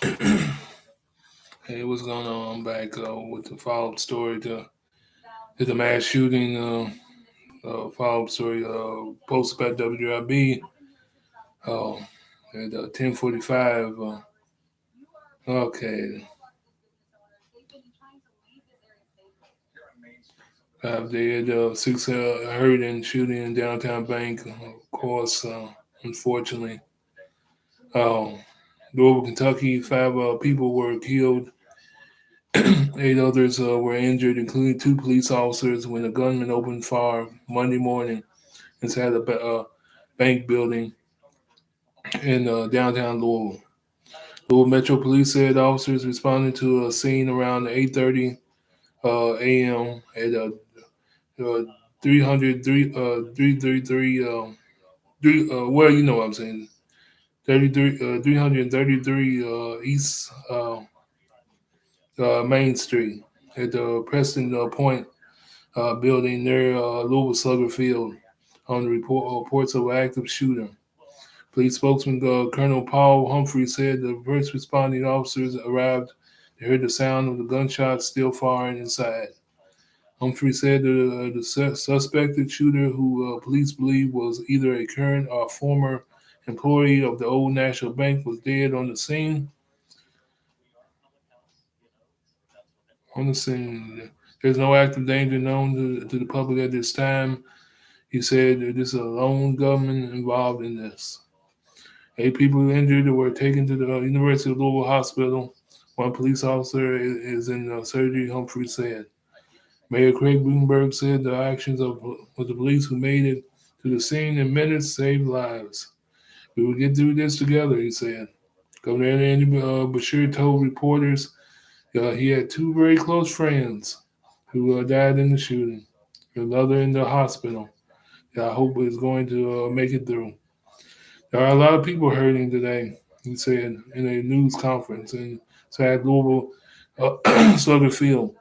Hey, what's going on? I'm back with the follow-up story to the mass shooting. Follow-up story posted by WIB uh, at 10:45. Okay, they had six hurt in shooting in downtown Bank. Of course, unfortunately, uh, Louisville, Kentucky. Five people were killed. Eight others were injured, including two police officers, when a gunman opened fire Monday morning inside a bank building in downtown Louisville. Louisville Metro Police said officers responded to a scene around 8:30 a.m. at uh, 333 well, you know what I'm saying, 333 East Main Street at the Preston Point building near Louisville Slugger Field on the reports of an active shooter. Police spokesman Colonel Paul Humphrey said the first responding officers arrived. They heard the sound of the gunshots still firing inside. Humphrey said the suspected shooter, who police believe was either a current or former employee of the Old National Bank, was dead on the scene. On the scene, there's no active danger known to the public at this time. He said that this is a lone gunman involved in this. Eight people injured were taken to the University of Louisville Hospital. One police officer is in surgery, Humphrey said. Mayor Craig Bloomberg said the actions of the police who made it to the scene in minutes saved lives. We will get through this together, he said. Governor Andy Bashir told reporters he had two very close friends who died in the shooting, another in the hospital. I hope is going to make it through. There are a lot of people hurting today, he said in a news conference inside Louisville Slugger Field.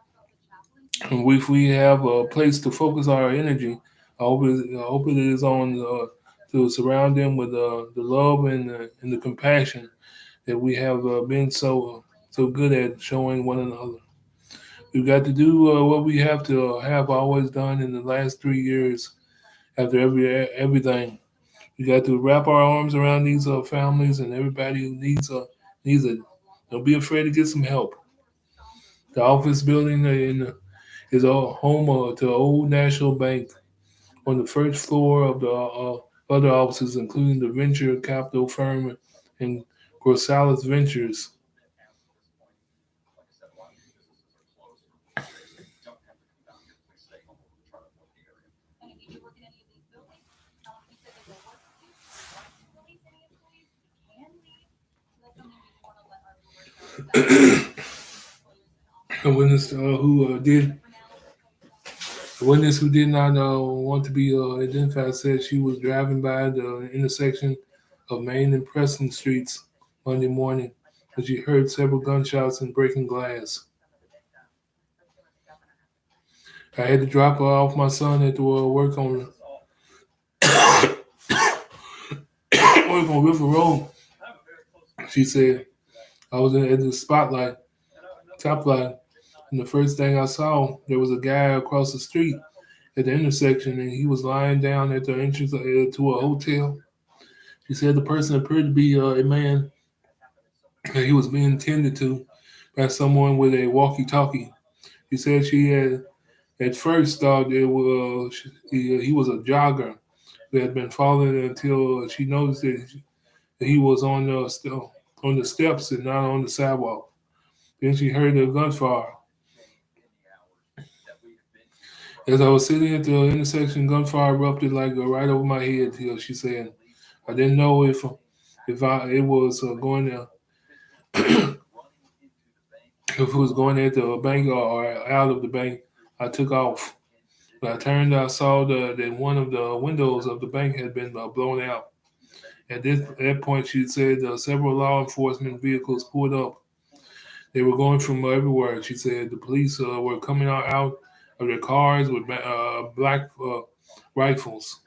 And if we have a place to focus our energy, I hope it is on to surround them with the love and the compassion that we have been so good at showing one another. We've got to do what we have to have always done in the last 3 years after everything. We got to wrap our arms around these families and everybody who needs it. Don't be afraid to get some help. The office building is a home to the Old National Bank on the first floor of the other offices, including the venture capital firm and Corsalis Ventures. A witness who did not want to be identified said she was driving by the intersection of Main and Preston Streets Monday morning when she heard several gunshots and breaking glass. I had to drop off my son at the work on River Road. She said I was at the top light, and the first thing I saw there was a guy across the street at the intersection, and he was lying down at the entrance to a hotel. She said the person appeared to be a man, and he was being tended to by someone with a walkie-talkie. She said she had at first thought he was a jogger that had been following until she noticed that he was on the steps and not on the sidewalk. Then she heard the gunfire. As I was sitting at the intersection, gunfire erupted like right over my head. She said, "I didn't know if it was going to if it was going at the bank or out of the bank. I took off. When I turned, I saw that one of the windows of the bank had been blown out. At that point, she said several law enforcement vehicles pulled up. They were going from everywhere. She said the police were coming out of their cars with black rifles.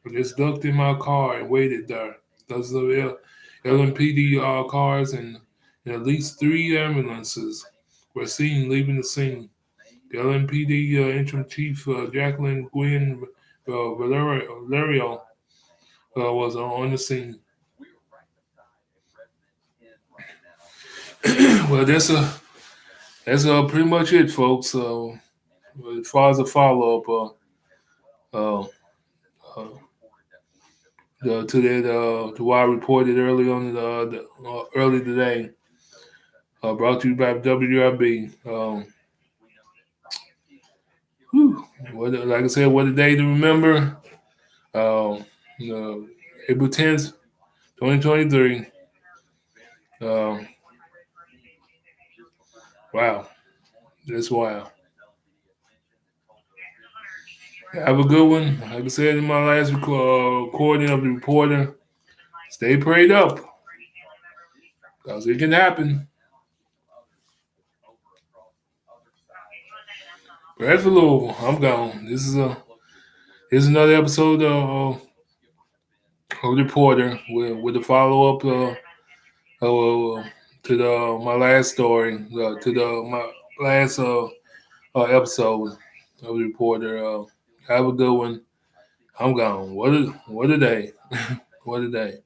I just ducked in my car and waited there. Those are LMPD cars and and at least 3 ambulances were seen leaving the scene. The LMPD interim chief Jacqueline Gwynn Valerio was on the scene. Well, that's pretty much it, folks. As far as a follow up, uh, uh, to that to what I reported early on early today, brought to you by WRB. Like I said, what a day to remember. Um, uh, April 10th, 2023. Um, wow, that's wild. Have a good one. Like I said in my last recording of the reporter, stay prayed up because it can happen. Brad for Louisville, I'm gone. Here's another episode of the reporter with a follow up to the my last story to the my last episode of the reporter. Have a good one. I'm gone. What a day. What a day.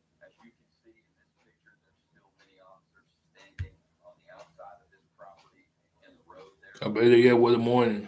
I better get what a morning.